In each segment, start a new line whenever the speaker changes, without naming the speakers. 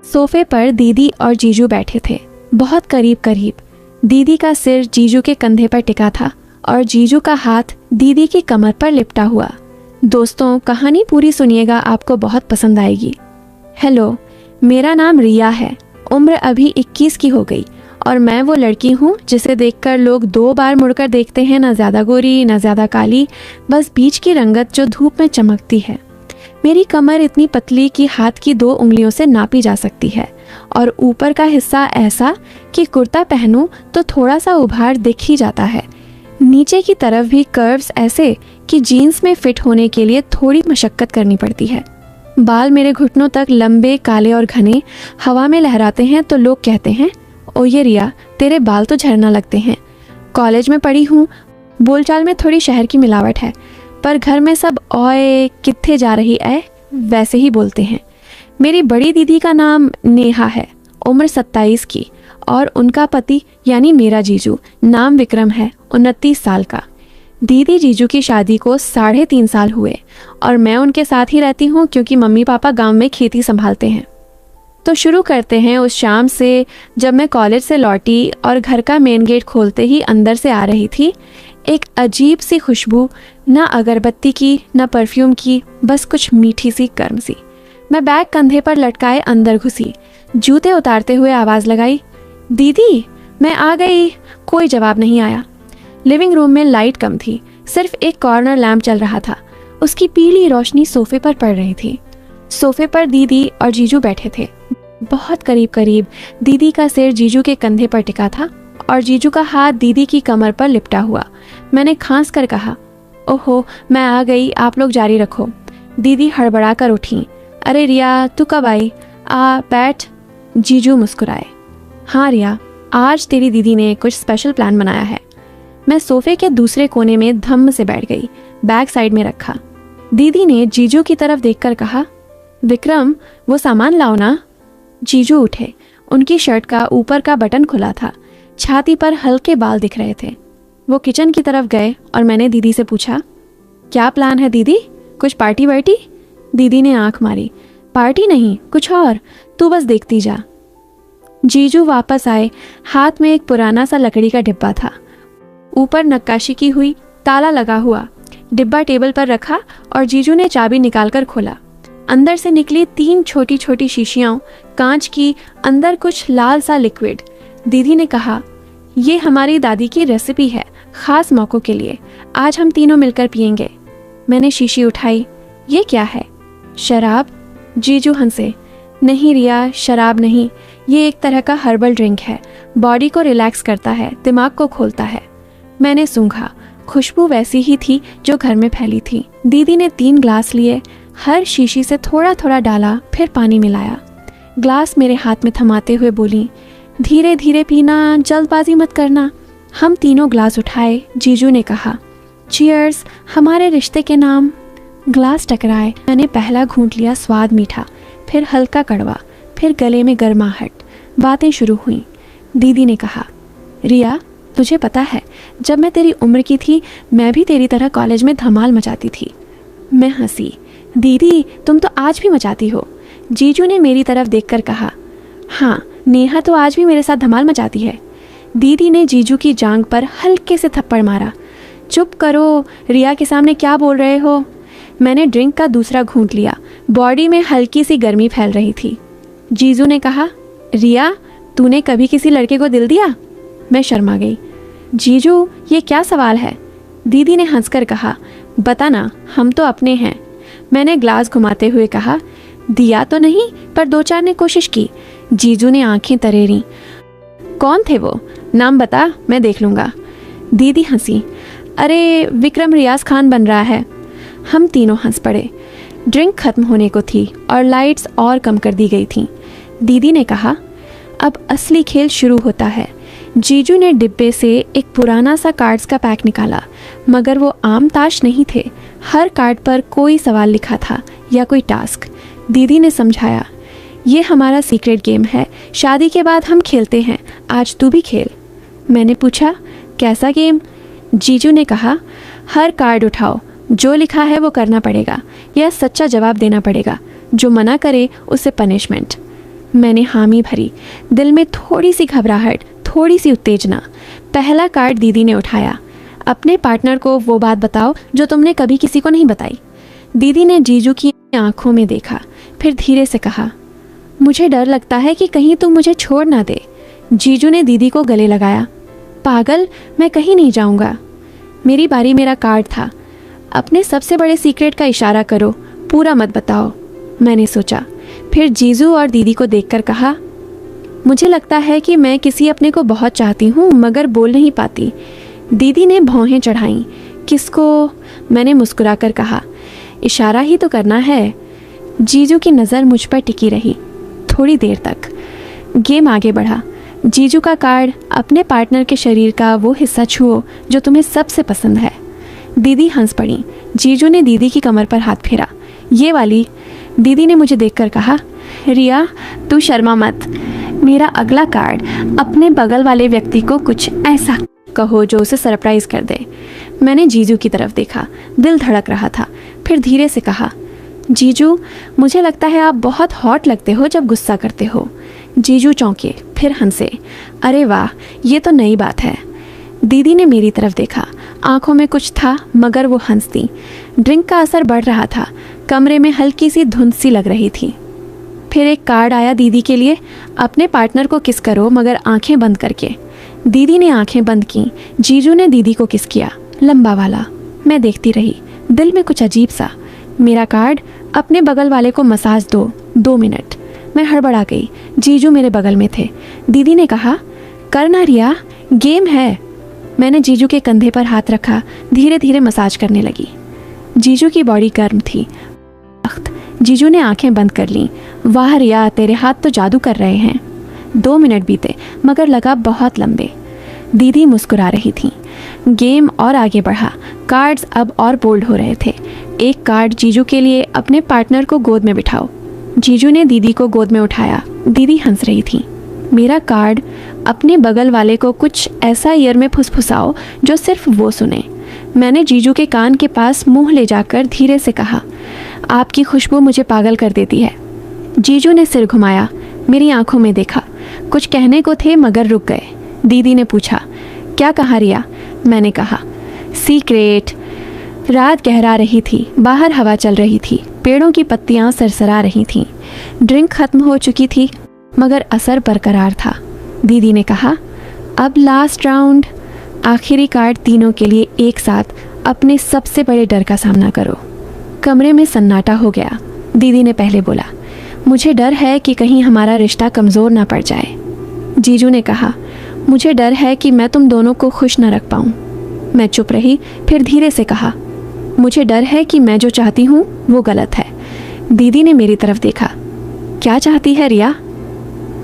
सोफे पर दीदी और जीजू बैठे थे, बहुत करीब करीब। दीदी का सिर जीजू के कंधे पर टिका था और जीजू का हाथ दीदी की कमर पर लिपटा हुआ। दोस्तों, कहानी पूरी सुनिएगा, आपको बहुत पसंद आएगी। हेलो, मेरा नाम रिया है। उम्र अभी 21 की हो गई और मैं वो लड़की हूँ जिसे देखकर लोग 2 बार मुड़कर देखते हैं। ना ज़्यादा गोरी ना ज़्यादा काली, बस बीच की रंगत जो धूप में चमकती है। मेरी कमर इतनी पतली कि हाथ की 2 उंगलियों से नापी जा सकती है और ऊपर का हिस्सा ऐसा कि कुर्ता पहनूं तो थोड़ा सा उभार दिख ही जाता है। नीचे की तरफ भी कर्व्स ऐसे कि जीन्स में फिट होने के लिए थोड़ी मशक्कत करनी पड़ती है। बाल मेरे घुटनों तक लंबे, काले और घने हवा में लहराते हैं तो लोग कहते हैं, ओ ये रिया, तेरे बाल तो झरना लगते हैं। कॉलेज में पढ़ी हूँ, बोलचाल में थोड़ी शहर की मिलावट है, पर घर में सब ओए कित्थे जा रही है वैसे ही बोलते हैं। मेरी बड़ी दीदी का नाम नेहा है, उम्र 27 की, और उनका पति यानी मेरा जीजू नाम विक्रम है, 29 साल का। दीदी जीजू की शादी को 3.5 साल हुए और मैं उनके साथ ही रहती हूँ क्योंकि मम्मी पापा गांव में खेती संभालते हैं। तो शुरू करते हैं उस शाम से जब मैं कॉलेज से लौटी और घर का मेन गेट खोलते ही अंदर से आ रही थी एक अजीब सी खुशबू, ना अगरबत्ती की ना परफ्यूम की, बस कुछ मीठी सी गर्म सी। मैं बैग कंधे पर लटकाए अंदर घुसी, जूते उतारते हुए आवाज़ लगाई, दीदी मैं आ गई। कोई जवाब नहीं आया। लिविंग रूम में लाइट कम थी, सिर्फ एक कॉर्नर लैंप चल रहा था। उसकी पीली रोशनी सोफे पर पड़ रही थी। सोफे पर दीदी और जीजू बैठे थे, बहुत करीब करीब। दीदी का सिर जीजू के कंधे पर टिका था और जीजू का हाथ दीदी की कमर पर लिपटा हुआ। मैंने खांस कर कहा, ओहो मैं आ गई, आप लोग जारी रखो। दीदी हड़बड़ा कर उठी, अरे रिया तू कब आई, आ बैठ। जीजू मुस्कुराए, हाँ रिया, आज तेरी दीदी ने कुछ स्पेशल प्लान बनाया है। मैं सोफे के दूसरे कोने में धम्म से बैठ गई, बैग साइड में रखा। दीदी ने जीजू की तरफ देखकर कहा, विक्रम वो सामान लाओ ना। जीजू उठे, उनकी शर्ट का ऊपर का बटन खुला था, छाती पर हल्के बाल दिख रहे थे। वो किचन की तरफ गए और मैंने दीदी से पूछा, क्या प्लान है दीदी, कुछ पार्टी वार्टी? दीदी ने आंख मारी, पार्टी नहीं कुछ और, तू बस देखती जा। जीजू वापस आए, हाथ में एक पुराना सा लकड़ी का डिब्बा था, ऊपर नक्काशी की हुई, ताला लगा हुआ। डिब्बा टेबल पर रखा और जीजू ने चाबी निकालकर खोला। अंदर से निकली 3 छोटी छोटी शीशियां, कांच की, अंदर कुछ लाल सा लिक्विड। दीदी ने कहा, ये हमारी दादी की रेसिपी है, खास मौकों के लिए, आज हम तीनों मिलकर पियेंगे। मैंने शीशी उठाई, ये क्या है? शराब? जीजू हंसे, नहीं रिया, शराब नहीं, ये एक तरह का हर्बल ड्रिंक है, बॉडी को रिलैक्स करता है, दिमाग को खोलता है। मैंने सूंघा, खुशबू वैसी ही थी जो घर में फैली थी। दीदी ने 3 ग्लास लिए, हर शीशी से थोड़ा थोड़ा डाला, फिर पानी मिलाया। ग्लास मेरे हाथ में थमाते हुए बोली, धीरे धीरे पीना, जल्दबाजी मत करना। हम तीनों ग्लास उठाए। जीजू ने कहा, चीयर्स हमारे रिश्ते के नाम। ग्लास टकराए, मैंने पहला घूंट लिया, स्वाद मीठा, फिर हल्का कड़वा, फिर गले में गर्माहट। बातें शुरू हुई। दीदी ने कहा, रिया तुझे पता है, जब मैं तेरी उम्र की थी मैं भी तेरी तरह कॉलेज में धमाल मचाती थी। मैं हंसी, दीदी तुम तो आज भी मचाती हो। जीजू ने मेरी तरफ देखकर कहा, हाँ नेहा तो आज भी मेरे साथ धमाल मचाती है। दीदी ने जीजू की जांघ पर हल्के से थप्पड़ मारा, चुप करो, रिया के सामने क्या बोल रहे हो। मैंने ड्रिंक का दूसरा घूंट लिया, बॉडी में हल्की सी गर्मी फैल रही थी। जीजू ने कहा, रिया तूने कभी किसी लड़के को दिल दिया? मैं शर्मा गई। जीजू ये क्या सवाल है? दीदी ने हंसकर कहा, बता ना, हम तो अपने हैं। मैंने ग्लास घुमाते हुए कहा, दिया तो नहीं पर 2-4 ने कोशिश की। जीजू ने आंखें तरेरी, कौन थे वो, नाम बता, मैं देख लूँगा। दीदी हंसी, अरे विक्रम रियाज खान बन रहा है। हम तीनों हंस पड़े। ड्रिंक खत्म होने को थी और लाइट्स और कम कर दी गई थीं। दीदी ने कहा, अब असली खेल शुरू होता है। जीजू ने डिब्बे से एक पुराना सा कार्ड्स का पैक निकाला, मगर वो आम ताश नहीं थे। हर कार्ड पर कोई सवाल लिखा था या कोई टास्क। दीदी ने समझाया, ये हमारा सीक्रेट गेम है, शादी के बाद हम खेलते हैं, आज तू भी खेल। मैंने पूछा, कैसा गेम? जीजू ने कहा, हर कार्ड उठाओ, जो लिखा है वो करना पड़ेगा या सच्चा जवाब देना पड़ेगा, जो मना करे उसे पनिशमेंट। मैंने हामी भरी, दिल में थोड़ी सी घबराहट, थोड़ी सी उत्तेजना। पहला कार्ड दीदी ने उठाया। अपने पार्टनर को वो बात बताओ जो तुमने कभी किसी को नहीं बताई। दीदी ने जीजू की आंखों में देखा, फिर धीरे से कहा, मुझे डर लगता है कि कहीं तुम मुझे छोड़ ना दे। जीजू ने दीदी को गले लगाया। पागल, मैं कहीं नहीं जाऊंगा। मेरी बारी, मेरा कार्ड था। अपने सबसे बड़े सीक्रेट का इशारा करो, पूरा मत बताओ। मैंने सोचा, फिर जीजू और दीदी को देखकर कहा, मुझे लगता है कि मैं किसी अपने को बहुत चाहती हूँ मगर बोल नहीं पाती। दीदी ने भौहें चढ़ाईं। किसको? मैंने मुस्कुराकर कहा, इशारा ही तो करना है। जीजू की नज़र मुझ पर टिकी रही थोड़ी देर तक। गेम आगे बढ़ा। जीजू का कार्ड, अपने पार्टनर के शरीर का वो हिस्सा छुओ जो तुम्हें सबसे पसंद है। दीदी हंस पड़ी। जीजू ने दीदी की कमर पर हाथ फेरा। ये वाली। दीदी ने मुझे देखकर कहा, रिया तू शर्मा मत। मेरा अगला कार्ड, अपने बगल वाले व्यक्ति को कुछ ऐसा कहो जो उसे सरप्राइज कर दे। मैंने जीजू की तरफ देखा, दिल धड़क रहा था। फिर धीरे से कहा, जीजू मुझे लगता है आप बहुत हॉट लगते हो जब गुस्सा करते हो। जीजू चौंके, फिर हंसे। अरे वाह, ये तो नई बात है। दीदी ने मेरी तरफ देखा, आंखों में कुछ था मगर वो हंसती। ड्रिंक का असर बढ़ रहा था, कमरे में हल्की सी धुंध सी लग रही थी। फिर एक कार्ड आया दीदी के लिए, अपने पार्टनर को किस करो मगर आंखें बंद करके। दीदी ने आंखें बंद की। जीजू ने दीदी को किस किया, लंबा वाला। मैं देखती रही, दिल में कुछ अजीब सा। मेरा कार्ड, अपने बगल वाले को मसाज दो, 2 मिनट। मैं हड़बड़ा गई। जीजू मेरे बगल में थे। दीदी ने कहा, करना रिया, गेम है। मैंने जीजू के कंधे पर हाथ रखा, धीरे धीरे मसाज करने लगी। जीजू की बॉडी गर्म थी। जीजू ने आंखें बंद कर लीं। वाह रिया, तेरे हाथ तो जादू कर रहे हैं। 2 मिनट बीते मगर लगा बहुत लंबे। दीदी मुस्कुरा रही थी। गेम और आगे बढ़ा। कार्ड्स अब और बोल्ड हो रहे थे। एक कार्ड जीजू के लिए, अपने पार्टनर को गोद में बिठाओ। जीजू ने दीदी को गोद में उठाया। दीदी हंस रही थी। मेरा कार्ड, अपने बगल वाले को कुछ ऐसा ईयर में फुसफुसाओ जो सिर्फ वो सुने। मैंने जीजू के कान के पास मुंह ले जाकर धीरे से कहा, आपकी खुशबू मुझे पागल कर देती है। जीजू ने सिर घुमाया, मेरी आंखों में देखा। कुछ कहने को थे मगर रुक गए। दीदी ने पूछा, क्या कहा रिया? मैंने कहा, सीक्रेट। रात गहरा रही थी, बाहर हवा चल रही थी, पेड़ों की पत्तियां सरसरा रही थीं। ड्रिंक खत्म हो चुकी थी मगर असर बरकरार था। दीदी ने कहा, अब लास्ट राउंड। आखिरी कार्ड तीनों के लिए एक साथ, अपने सबसे बड़े डर का सामना करो। कमरे में सन्नाटा हो गया। दीदी ने पहले बोला, मुझे डर है कि कहीं हमारा रिश्ता कमज़ोर ना पड़ जाए। जीजू ने कहा, मुझे डर है कि मैं तुम दोनों को खुश न रख पाऊँ। मैं चुप रही, फिर धीरे से कहा, मुझे डर है कि मैं जो चाहती हूँ वो गलत है। दीदी ने मेरी तरफ देखा, क्या चाहती है रिया?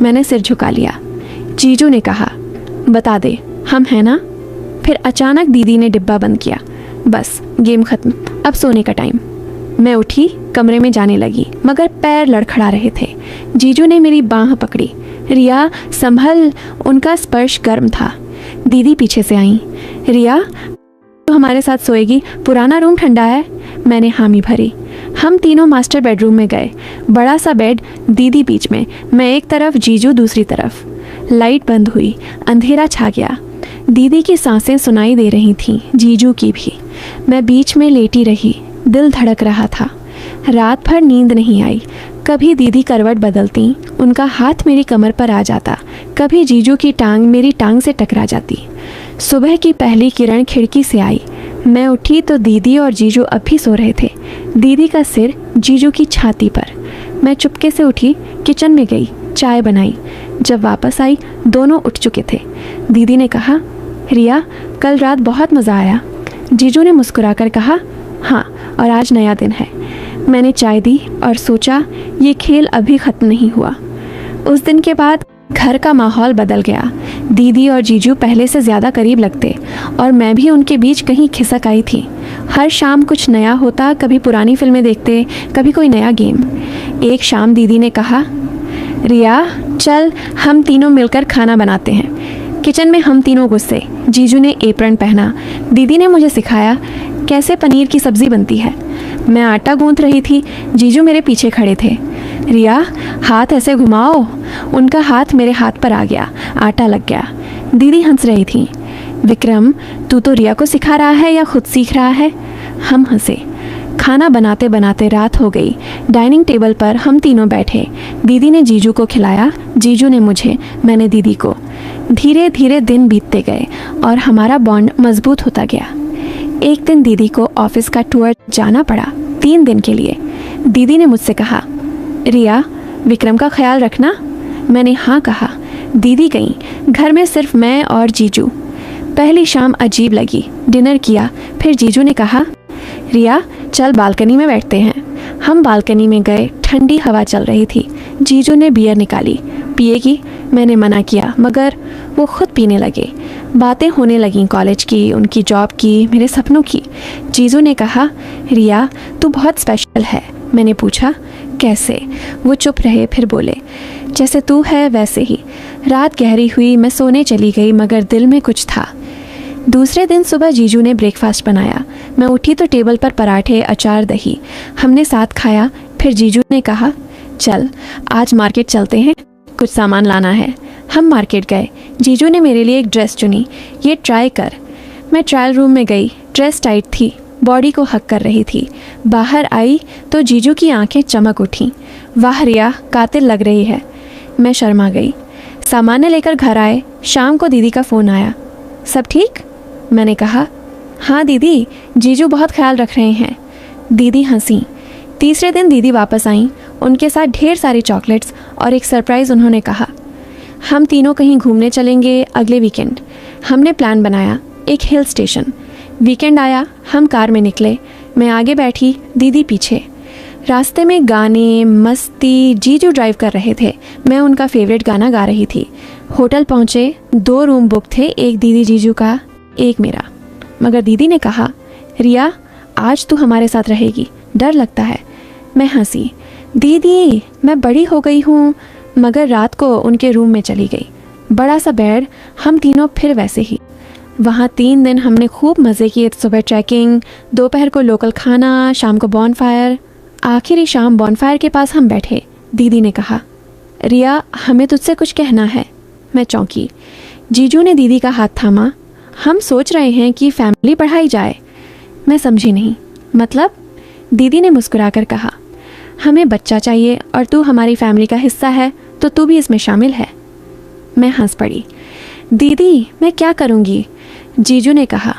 मैंने सिर झुका लिया। जीजू ने कहा, बता दे, हम हैं ना? फिर अचानक दीदी ने डिब्बा बंद किया। बस, गेम खत्म, अब सोने का टाइम। मैं उठी, कमरे में जाने लगी मगर पैर लड़खड़ा रहे थे। जीजू ने मेरी बाँह पकड़ी। रिया संभल, उनका स्पर्श गर्म था। दीदी पीछे से आई। रिया तो हमारे साथ सोएगी, पुराना रूम ठंडा है। मैंने हामी भरी। हम तीनों मास्टर बेडरूम में गए। बड़ा सा बेड, दीदी बीच में, मैं एक तरफ, जीजू दूसरी तरफ। लाइट बंद हुई, अंधेरा छा गया। दीदी की सांसें सुनाई दे रही थीं, जीजू की भी। मैं बीच में लेटी रही, दिल धड़क रहा था। रात भर नींद नहीं आई। कभी दीदी करवट बदलती, उनका हाथ मेरी कमर पर आ जाता, कभी जीजू की टांग मेरी टांग से टकरा जाती। सुबह की पहली किरण खिड़की से आई। मैं उठी तो दीदी और जीजू अब भी सो रहे थे। दीदी का सिर जीजू की छाती पर। मैं चुपके से उठी, किचन में गई, चाय बनाई। जब वापस आई, दोनों उठ चुके थे। दीदी ने कहा, रिया कल रात बहुत मज़ा आया। जीजू ने मुस्कुराकर कहा, हाँ, और आज नया दिन है। मैंने चाय दी और सोचा, ये खेल अभी ख़त्म नहीं हुआ। उस दिन के बाद घर का माहौल बदल गया। दीदी और जीजू पहले से ज़्यादा करीब लगते और मैं भी उनके बीच कहीं खिसक आई थी। हर शाम कुछ नया होता, कभी पुरानी फिल्में देखते, कभी कोई नया गेम। एक शाम दीदी ने कहा, रिया चल हम तीनों मिलकर खाना बनाते हैं। किचन में हम तीनों घुसे। जीजू ने एप्रन पहना। दीदी ने मुझे सिखाया कैसे पनीर की सब्ज़ी बनती है। मैं आटा गूंथ रही थी, जीजू मेरे पीछे खड़े थे। रिया, हाथ ऐसे घुमाओ। उनका हाथ मेरे हाथ पर आ गया, आटा लग गया। दीदी हंस रही थी। विक्रम, तू तो रिया को सिखा रहा है या खुद सीख रहा है? हम हंसे। खाना बनाते बनाते रात हो गई। डाइनिंग टेबल पर हम तीनों बैठे। दीदी ने जीजू को खिलाया, जीजू ने मुझे, मैंने दीदी को। धीरे धीरे दिन बीतते गए और हमारा बॉन्ड मजबूत होता गया। एक दिन दीदी को ऑफिस का टूर जाना पड़ा, 3 दिन के लिए। दीदी ने मुझसे कहा, रिया, विक्रम का ख्याल रखना। मैंने हाँ कहा। दीदी गई। घर में सिर्फ मैं और जीजू। पहली शाम अजीब लगी। डिनर किया, फिर जीजू ने कहा, रिया चल बालकनी में बैठते हैं। हम बालकनी में गए। ठंडी हवा चल रही थी। जीजू ने बियर निकाली। पिएगी? मैंने मना किया, मगर वो खुद पीने लगे। बातें होने लगीं कॉलेज की, उनकी जॉब की, मेरे सपनों की। जीजू ने कहा, रिया तू बहुत स्पेशल है। मैंने पूछा, कैसे? वो चुप रहे, फिर बोले, जैसे तू है वैसे ही। रात गहरी हुई, मैं सोने चली गई, मगर दिल में कुछ था। दूसरे दिन सुबह जीजू ने ब्रेकफास्ट बनाया। मैं उठी तो टेबल पर पराठे, अचार, दही। हमने साथ खाया। फिर जीजू ने कहा, चल आज मार्केट चलते हैं, कुछ सामान लाना है। हम मार्केट गए। जीजू ने मेरे लिए एक ड्रेस चुनी, ये ट्राई कर। मैं ट्रायल रूम में गई। ड्रेस टाइट थी, बॉडी को हक कर रही थी। बाहर आई तो जीजू की आंखें चमक उठीं। वाह रिया, कातिल लग रही है। मैं शर्मा गई। सामान लेकर घर आए। शाम को दीदी का फ़ोन आया। सब ठीक? मैंने कहा, हाँ दीदी, जीजू बहुत ख्याल रख रहे हैं। दीदी हंसी। तीसरे दिन दीदी वापस आईं। उनके साथ ढेर सारी चॉकलेट्स और एक सरप्राइज़। उन्होंने कहा, हम तीनों कहीं घूमने चलेंगे अगले वीकेंड। हमने प्लान बनाया, एक हिल स्टेशन। वीकेंड आया, हम कार में निकले। मैं आगे बैठी, दीदी पीछे। रास्ते में गाने, मस्ती। जीजू ड्राइव कर रहे थे, मैं उनका फेवरेट गाना गा रही थी। होटल पहुँचे। 2 रूम बुक थे, एक दीदी जीजू का, एक मेरा। मगर दीदी ने कहा, रिया आज तू हमारे साथ रहेगी, डर लगता है। मैं हंसी। दीदी मैं बड़ी हो गई हूँ। मगर रात को उनके रूम में चली गई। बड़ा सा बेड, हम तीनों फिर वैसे ही। वहाँ 3 दिन हमने खूब मज़े किए। सुबह ट्रैकिंग, दोपहर को लोकल खाना, शाम को बॉनफायर। आखिरी शाम बॉनफायर के पास हम बैठे। दीदी ने कहा, रिया हमें तुझसे कुछ कहना है। मैं चौंकी। जीजू ने दीदी का हाथ थामा। हम सोच रहे हैं कि फैमिली बढ़ाई जाए। मैं समझी नहीं। मतलब? दीदी ने मुस्कुराकर कहा, हमें बच्चा चाहिए और तू हमारी फैमिली का हिस्सा है, तो तू भी इसमें शामिल है। मैं हंस पड़ी। दीदी मैं क्या करूँगी? जीजू ने कहा,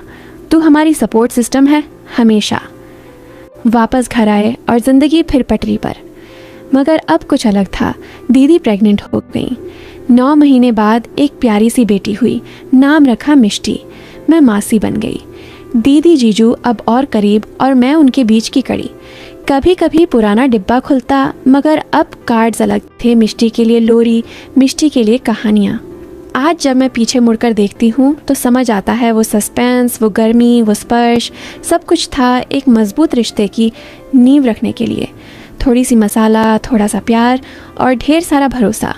तू हमारी सपोर्ट सिस्टम है हमेशा। वापस घर आए और ज़िंदगी फिर पटरी पर। मगर अब कुछ अलग था। दीदी प्रेग्नेंट हो गई। 9 महीने बाद एक प्यारी सी बेटी हुई। नाम रखा मिष्टी। मैं मासी बन गई। दीदी जीजू अब और करीब और मैं उनके बीच की कड़ी। कभी कभी पुराना डिब्बा खुलता, मगर अब कार्ड्स अलग थे। मिष्टी के लिए लोरी, मिष्टी के लिए कहानियाँ। आज जब मैं पीछे मुड़कर देखती हूँ तो समझ आता है, वो सस्पेंस, वो गर्मी, वो स्पर्श, सब कुछ था एक मजबूत रिश्ते की नींव रखने के लिए। थोड़ी सी मसाला, थोड़ा सा प्यार और ढेर सारा भरोसा।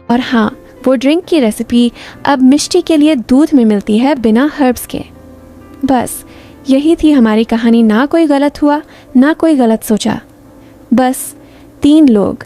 और हाँ, वो ड्रिंक की रेसिपी अब मिष्टी के लिए दूध में मिलती है, बिना हर्ब्स के। बस यही थी हमारी कहानी। ना कोई गलत हुआ, ना कोई गलत सोचा। बस 3 लोग